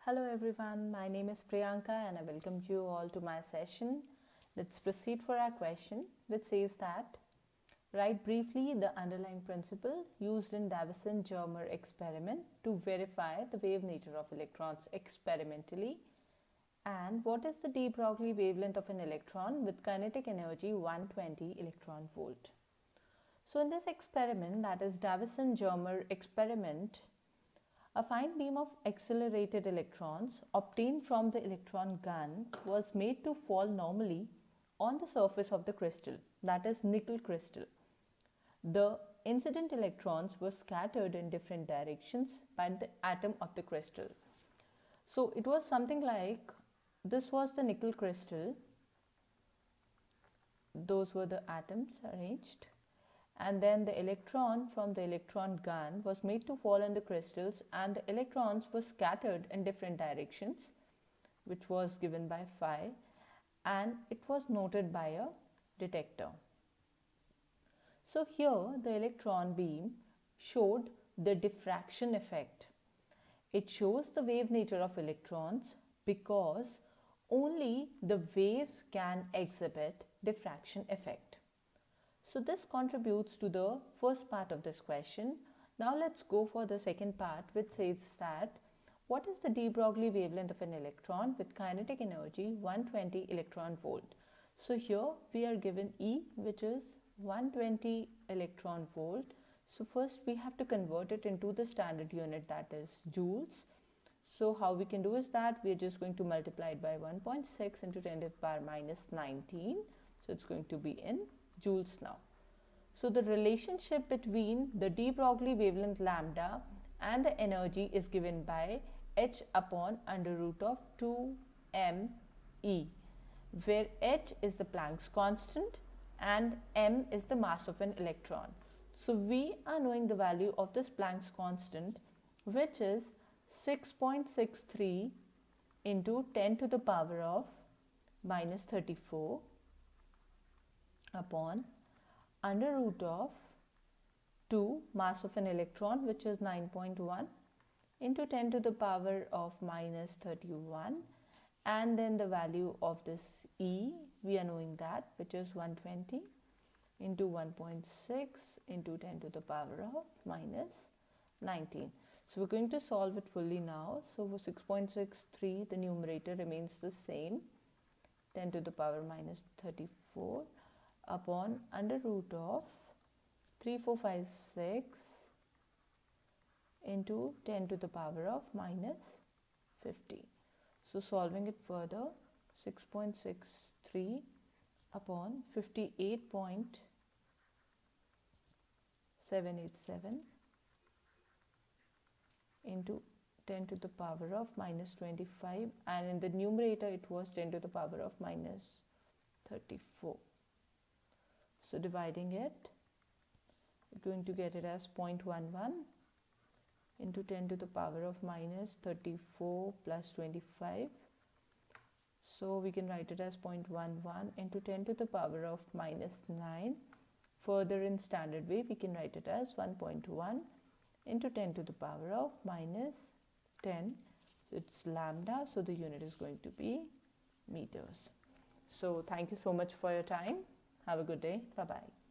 Hello everyone, my name is Priyanka and I welcome you all to my session. Let's proceed for our question, which says that write briefly the underlying principle used in Davison-Germer experiment to verify the wave nature of electrons experimentally, and what is the de Broglie wavelength of an electron with kinetic energy 120 electron volt. So in this experiment, that is Davison-Germer experiment, a fine beam of accelerated electrons obtained from the electron gun was made to fall normally on the surface of the crystal, that is nickel crystal. The incident electrons were scattered in different directions by the atom of the crystal. So it was something like this was the nickel crystal, those were the atoms arranged, and then the electron from the electron gun was made to fall on the crystals and the electrons were scattered in different directions, which was given by phi, and it was noted by a detector. So here the electron beam showed the diffraction effect. It shows the wave nature of electrons because only the waves can exhibit diffraction effect. So this contributes to the first part of this question. Now let's go for the second part, which says that what is the de Broglie wavelength of an electron with kinetic energy 120 electron volt. So here we are given E, which is 120 electron volt. So first we have to convert it into the standard unit, that is joules. So how we can do is that we are just going to multiply it by 1.6 into 10 to the power minus 19. So it's going to be in joules now. So the relationship between the de Broglie wavelength lambda and the energy is given by h upon under root of 2m_e, where h is the Planck's constant and m is the mass of an electron. So we are knowing the value of this Planck's constant, which is 6.63 into 10 to the power of minus 34 upon under root of 2 mass of an electron, which is 9.1 into 10 to the power of minus 31, and then the value of this E, we are knowing that, which is 120 into 1.6 into 10 to the power of minus 19. So we're going to solve it fully now. So for 6.63, the numerator remains the same, 10 to the power minus 34 upon under root of 3456 into 10 to the power of minus 50. So solving it further, 6.63 upon 58.787 into 10 to the power of minus 25, and in the numerator it was 10 to the power of minus 34. So dividing it, we're going to get it as 0.11 into 10 to the power of minus 34 plus 25. So we can write it as 0.11 into 10 to the power of minus 9. Further in standard way, we can write it as 1.1 into 10 to the power of minus 10. So it's lambda, so the unit is going to be meters. So thank you so much for your time. Have a good day. Bye-bye.